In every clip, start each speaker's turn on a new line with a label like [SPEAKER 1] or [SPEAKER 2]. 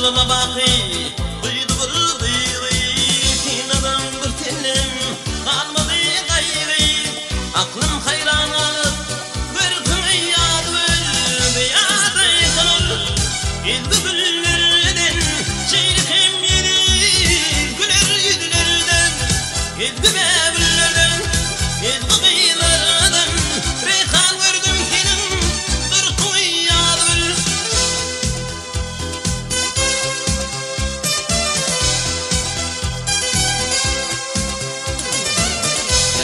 [SPEAKER 1] Ağzıma bakı duydu bir duygu Tinadan bir telim kalmadı gayrı Aklım hayran alıp Görkümü yadır Yadı kalır Geldi güllerden Çeyrekim yedi Güler yüzlerden Geldi mevllerden Geldi kıyılardan Reyhan gördüm senin Durkun yadır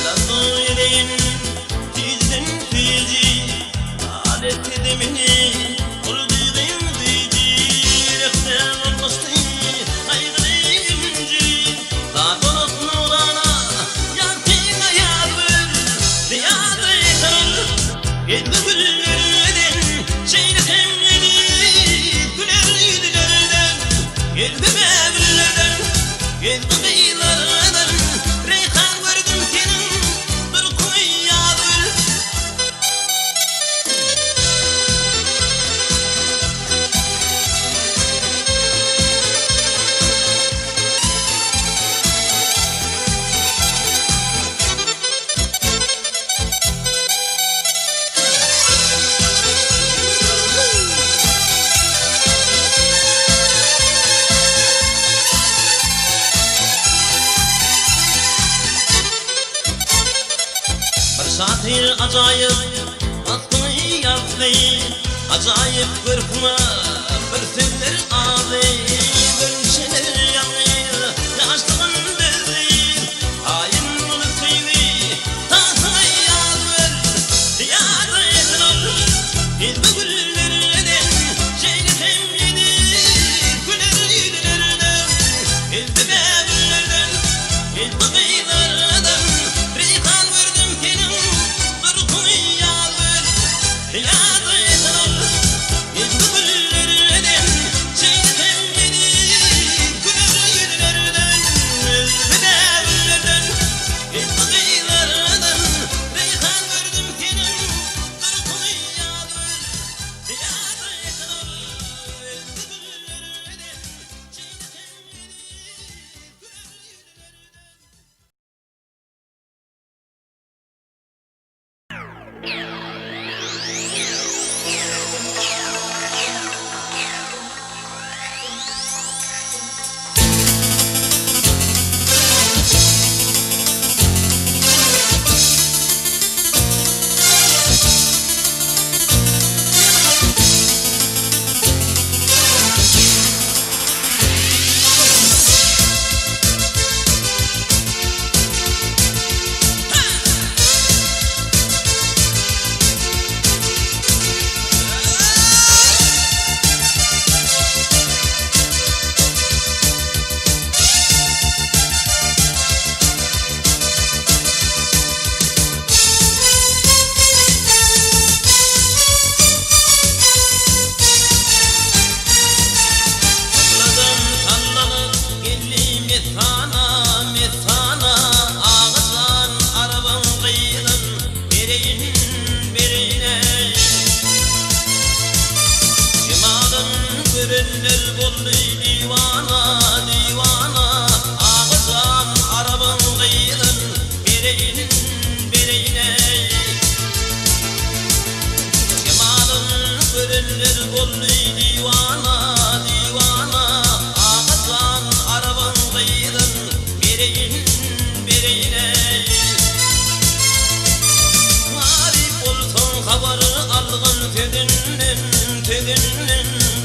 [SPEAKER 1] Elazığ yüreğin Tizden tüyücü Alet edemini Kurduğum duyucu Yürekten olmuştu Aygırıyımcı Zaten ot nurana Yankına yadır Ziyadı yıkılır Geldi güllerden Çeyrekim yedi Güler yüzlerden Geldi mevllerden Geldi kıyılardan Reyhan gördüm senin Durkun yadır Bir şair acayip aklını yazdı Acayip kırpma bir sözler aldı Gülüşeler yanıyor yaşlığın bezdi Hain bunu kıydı tahtına yazır Ziyadı yıkılır Geldi güllerden Çeyrekim yedi Güler yüzlerden Geldi mevllerden Geldi kıyılardan Reyhan gördüm senin Durkun yadır Yadı yıkılır Geldi güllerden Çeyrekim yedi Güler yüzlerden Geldi mevllerden Geldi kıyılardan Reyhan gördüm senin Durkun yadır Yadı yıkılır Geldi güllerden Çeyrekim yedi Salladım sallanır geldi methana Ağızdan arabam kıyılır Bereyin bereyine Cemalın görenler bollu divana Ağızdan arabam kıyılır Bereyin bereyine Cemalın görenler bollu divana Ağızdan araban kıyılır Bereyin bereyine Marif olsun habarı algın tedinden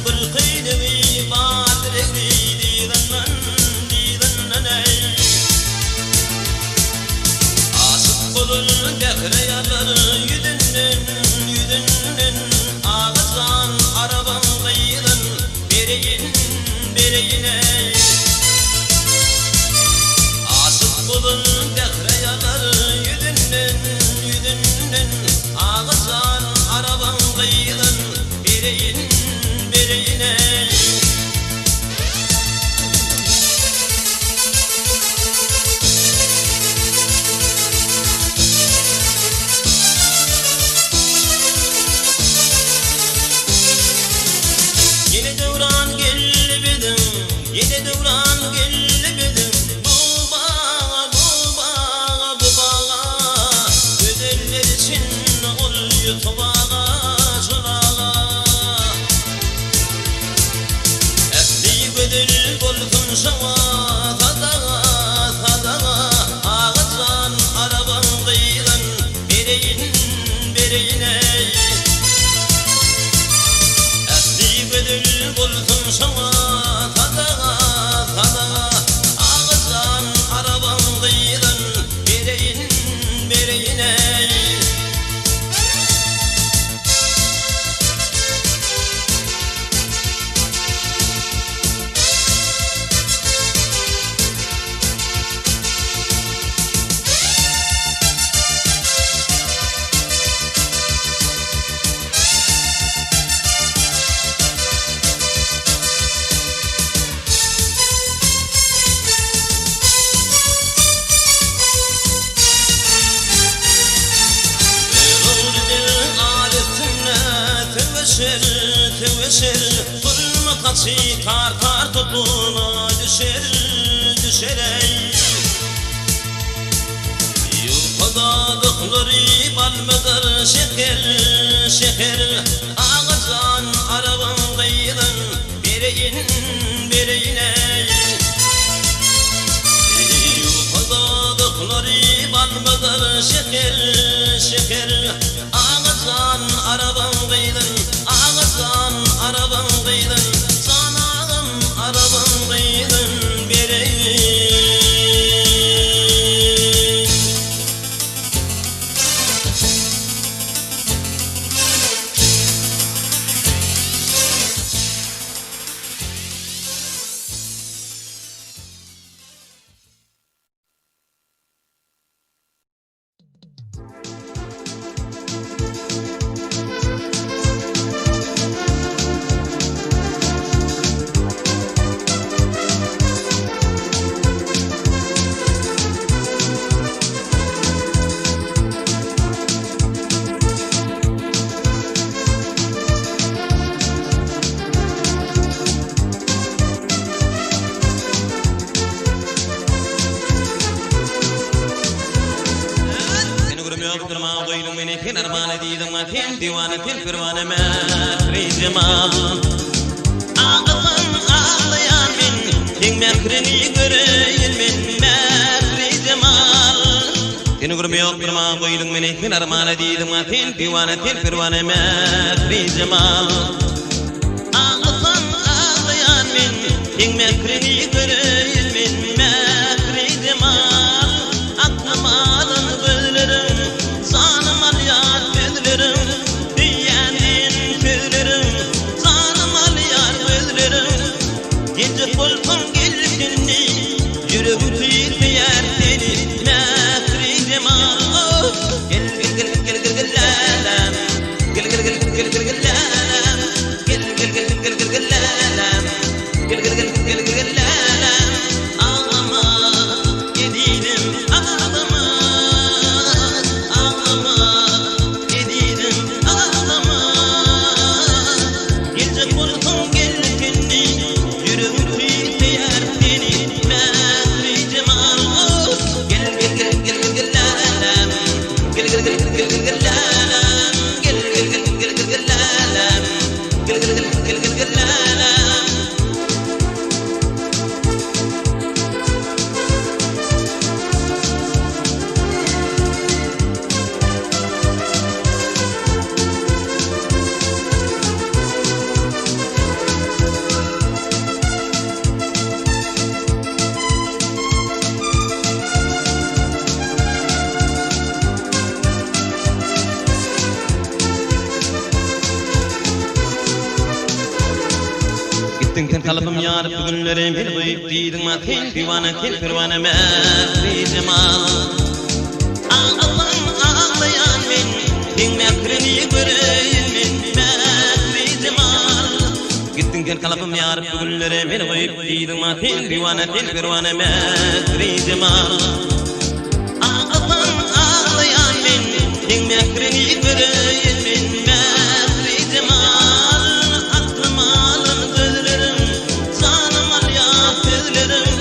[SPEAKER 1] Bir kıydığı badrevi didannan Aşık olun dekre yaları yüzünden Ağızdan araban kıyılır Bereyin bereyine Aşık olun dekre yaları yüzünden Ağızdan araban kıyılır Bereyin bereyine ellemedim bu bağa, bu bağa, bu bağa. Güzeller için ol yutubağa, çolağa. Ehli güzel bolsun şava, tadağa, tadağa. Ağızdan araban kıyıdan bereyin, bereyine. Ehli güzel bolsun şava, tadağa, tadağa. Ağızdan araban kıyıdan bereyin, bereyine. Teveşer, fırma kaçı tar tar topuna düşer, düşer ey. Yufadadıkları balmıdır şeker, şeker. Ağızdan araban kıyıdan bereyin, bereyin ey. Yufadadıkları balmıdır şeker, şeker. Ağızdan araban kıyıdan, ağızdan araban kıyıdan, sanağım araban kıyıdan bereyin. Divanı til pervane mehri cemal. Ağızdan ağlayan min, king mehrini göreyin min mehri cemal. Seni görmeye oturma koydun beni, kin armağan ediydim atil. Divanı til pervane mehri cemal. Ağızdan ağlayan min, king mehrini göreyin min mehri cemal. Aklım alın gözlerim, sanım alyat gözlerim. Gece kolpam gelişini, yüreğim titreyer seni mehri cemal. Gel gel gel gel gel gel lalem, gel gel gel gel gel gel lalem, gel gel gel gel gel gel lalem, gel gel gel gel gel gel lalem. Ağlama yediğim ağlama, ağlama yediğim ağlama. Gece kolpam gelişini, yüreğim titreyer seni mehri cemal. Gel gel gel gel gel gel lalem, gel gel gel gel gel gel lalem, gel gel gel gel gel gel lalem, gel gel gel gel gel gel lalem. Gittin sen kalıbım yarıp bugünlerim bir boyup diydin matin. Divane til pervane mehri cemal. Ağlan ağlayan min, king mehrini göreyim min mehri cemal. Gittin sen kalıbım yarıp bugünlerim bir boyup diydin matin. Divane til pervane mehri cemal. Ağlan ağlayan min, king mehrini göreyim min mehri cemal. Aklım alın gözlerim, sanım alyat gözlerim.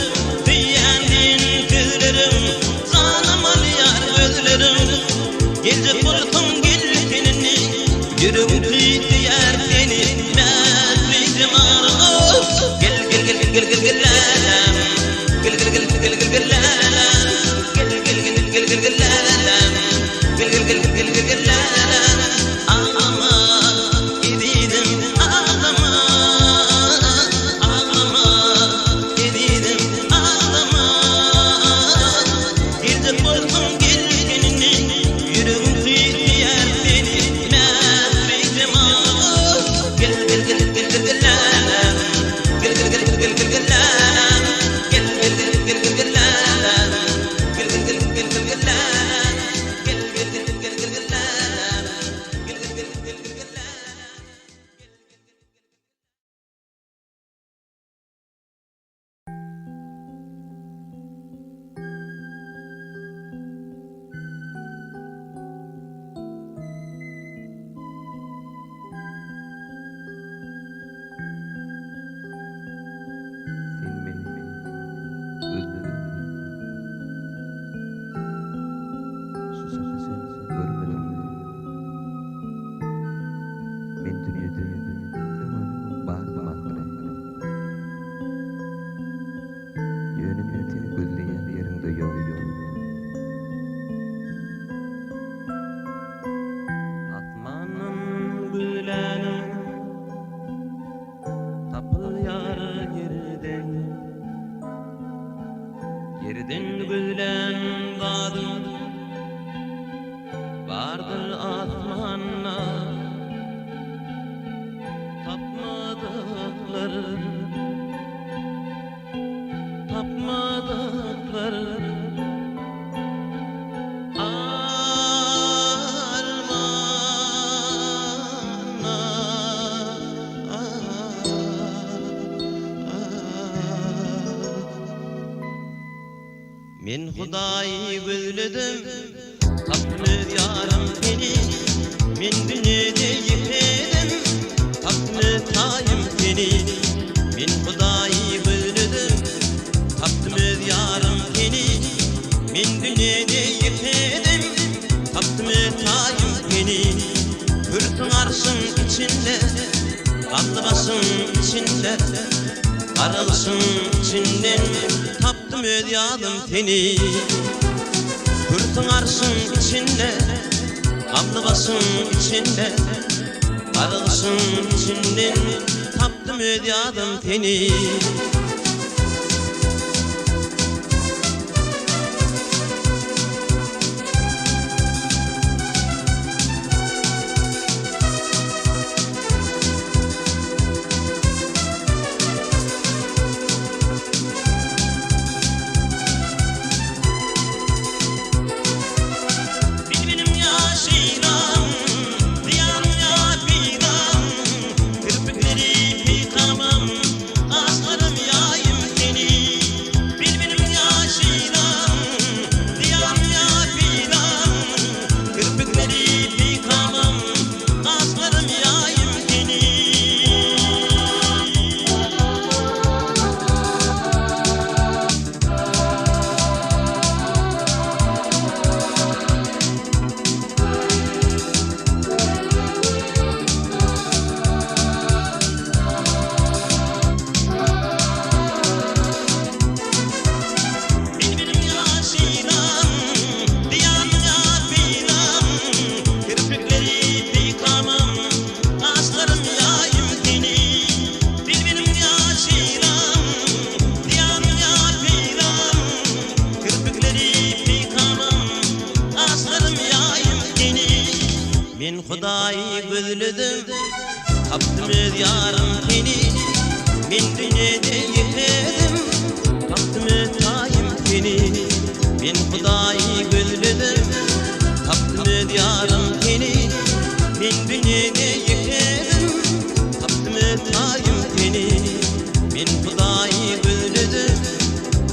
[SPEAKER 1] Hudaýy gözledim, tapdım ýarym seni. Men dünýede ýetedim, tapdım taýym seni. Men Hudaýy gözledim, tapdım ýarym seni. Men dünýede ýetedim, tapdım taýym seni. Hürsün arşyň içinde, kanlı başyň içinde, aralışyň içinden tapdım öz ýadym seni. Hürsün arşyň içinde, kanlı başyň içinde, aralışyň içinden tapdım öz ýadym seni. Men Hudaýy gözledim, tapdım öz ýarym seni. Men dünýede ýetedim, tapdım taýym seni. Men Hudaýy gözledim, tapdım öz ýarym seni. Men dünýede ýetedim, tapdım taýym seni. Men Hudaýy gözledim,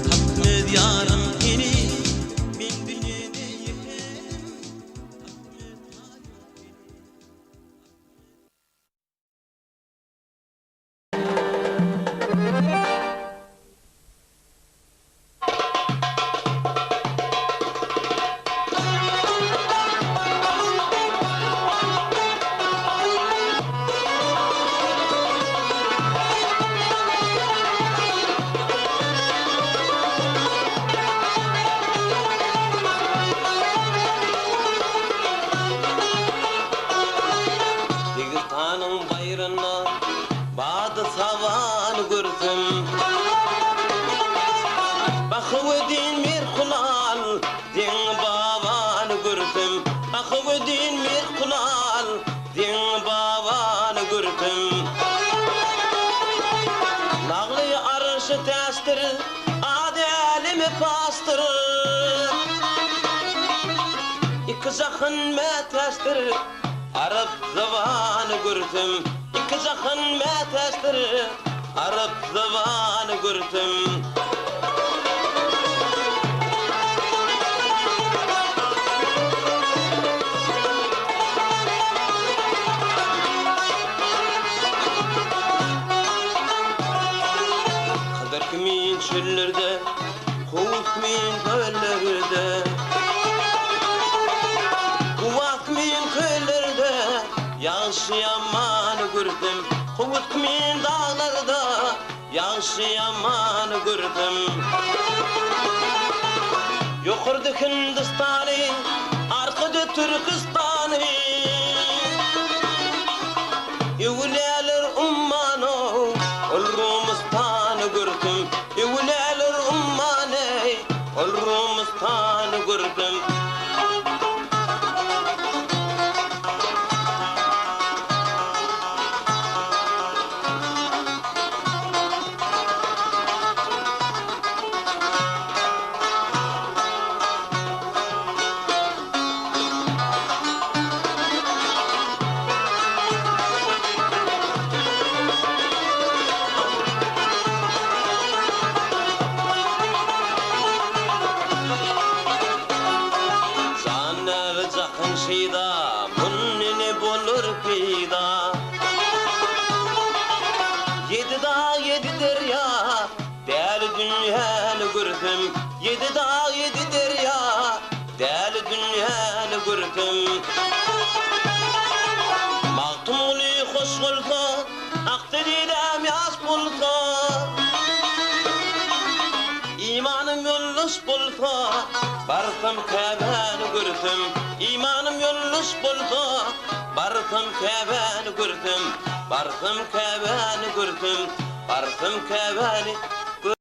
[SPEAKER 1] tapdım öz ýarym seni. Men dünýede ýetedim. Digistanın bayrına badı savan görsüm. Bakıvedin mir kulal din baban görsüm. Bakıvedin mir kulal din baban görsüm. Nağlı arşı testir adalimi pastır. İki zakın metestir Arap zamanı görsüm. İki zakın metestir Arap zamanı görsüm. Kader kimin çöllerde, kovuk kimin göllerde, kuvak kimin köylerde, yağış yamanı gördüm. Kovuk kimin dağlarda, yağış yamanı gördüm. Yukarıda Hindistan'ı, arkada Türkistan'ı, Yuvleler ummanı, ol Rumistan'ı gördüm. Yuvleler ummanı, ol Rumistan'ı gördüm. peyda, munnini bolur peyda. Yedi dağ yedi derya, değerli dünyanı gördüm. Yedi dağ yedi derya, değerli dünyanı gördüm. Maqtumuli hoş olsa, aqtididam yas bulsa. İmanım yolluş bulsa, barsam Kâbe'ni gördüm. İmanım yolluş bulsa, barsam Kâbe'ni gördüm. Barsam Kâbe'ni gördüm. Barsam Kâbe'ni gördüm.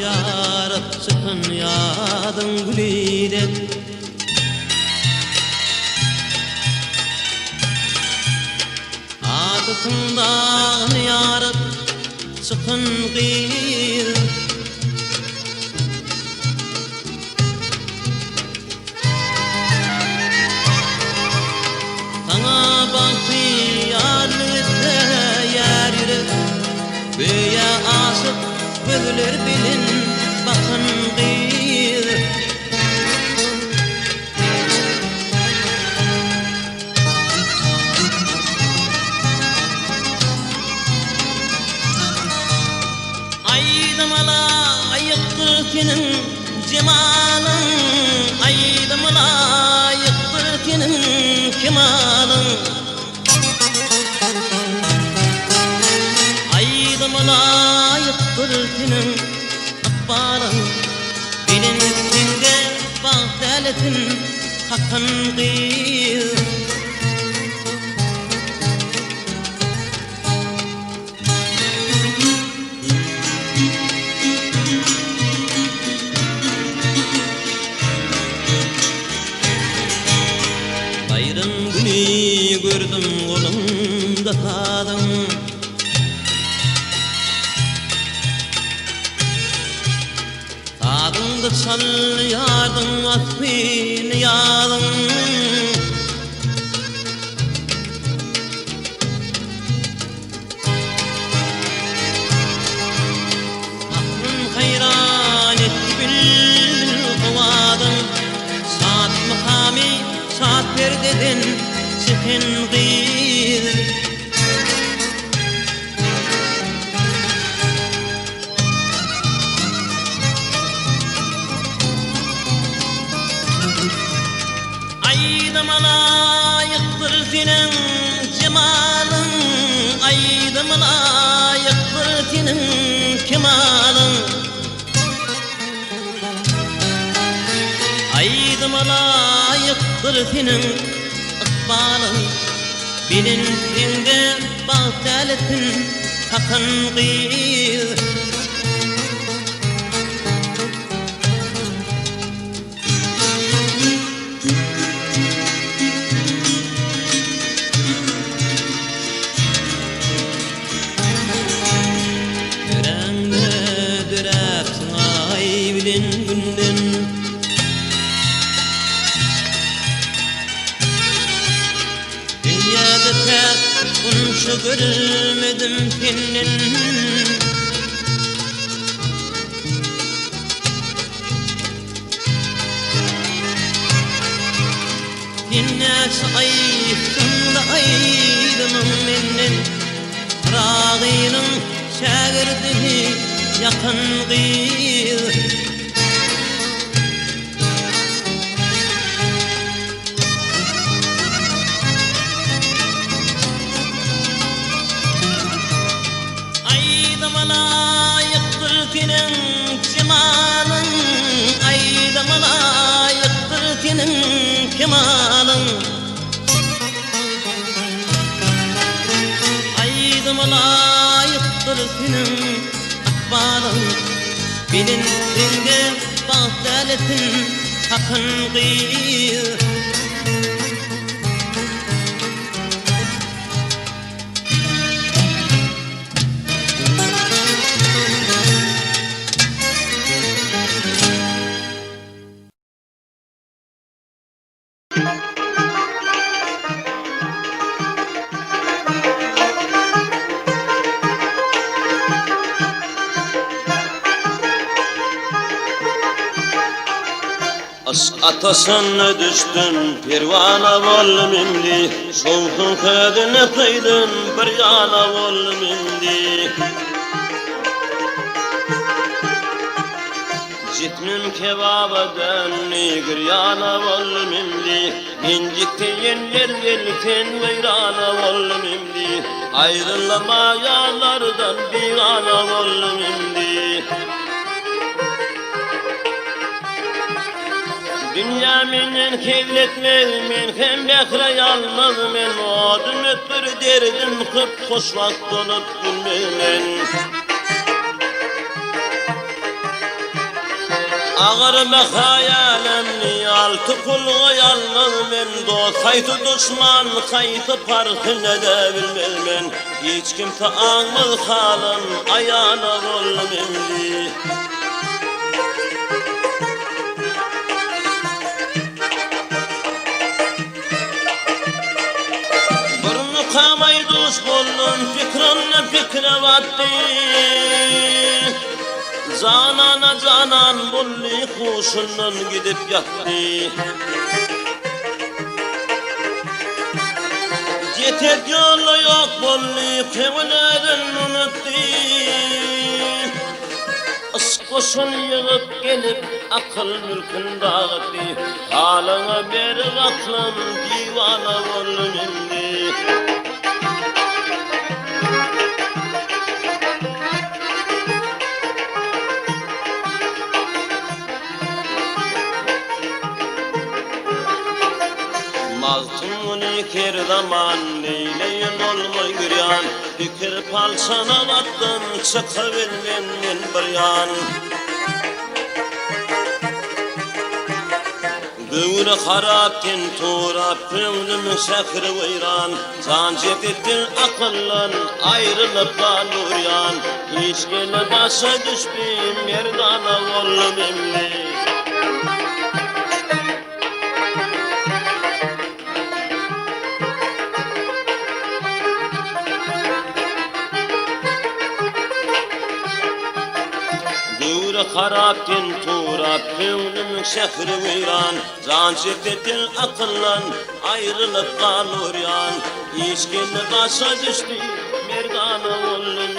[SPEAKER 1] Yarab çıkın yadın gülüdet. Adıtından yarab çıkın gıyır. Sana baktı yarlıkta yer yürü. Büyü aşık gözler bilin bakın gıyır. Aydım ala ayıktır senin cemalın. Aydım ala ayıktır senin kemalın. Aydım ala ayıktır senin akbalın. Bilin sende bağdaletin hakkın gıyır. Bayram günü gördüm kolumda tadım. Tadımda çal yardım atfini yardım. Aklım hayran etti bil kovadım. Saat makami saat perdeden çıkın gıyır. Aydım ala ayıktır senin cemalın. Aydım ala ayıktır senin kemalın. Aydım ala ayıktır senin akbalın. Bilin sende bağdaletin hakkın gıyır. Bilin günden dünyada tek unşu görülmedim senin. Dinlesi ayıktın da aydımın menin. Rağının şagirdini yakın gıyır. Aydım ala ayıktır senin cemalın. Aydım ala ayıktır senin kemalın. Aydım ala ayıktır senin akbalın. Bilin sende bağdaletin hakkın gıyır. Atasını düştün pervana bollum imdi, soğukun kadını kıydın bir yana bollum imdi. Jitmin kebaba dönni giryana bollum imdi, inciktiyin yergelken veyrana bollum imdi, ayrılama yağlardan bir ana bollum imdi. Dünya menen kevletmez, men hem bekra yalnız men odun ötür derdim kıp koşmak dolup gülmemen. Ağır be hayalemni altı kulga yalnız men dost haytı düşman haytı parkını da bilmem. Hiç kim taağmız halın ayağına bollum emdi. Kamay dost bollum fikranna fikre vattı. Zanana canan bolli kuşundan gidip yattı. Yeter yolu yok bolli kevleden unuttu. Iskuşun yığıp gelip akıl mülkün dağıttı. Halına bir aklım divana bollum indi. Maztumuni kerdaman neyleyin olmay güryan, fikir palsana battın çıkabilmen men bir yan. Gıvırı harapken tuğrap pümlüm şakır vayran, can cepettin akıllan ayrılıp kalur yan. Hiç gele başa düşbeyim merdana ollum emli. Harapken tuğrap pevnüm şehri veyran, can cepettin akıllan ayrılıp kalur yan. Hiç gele başa düştü merdana ollum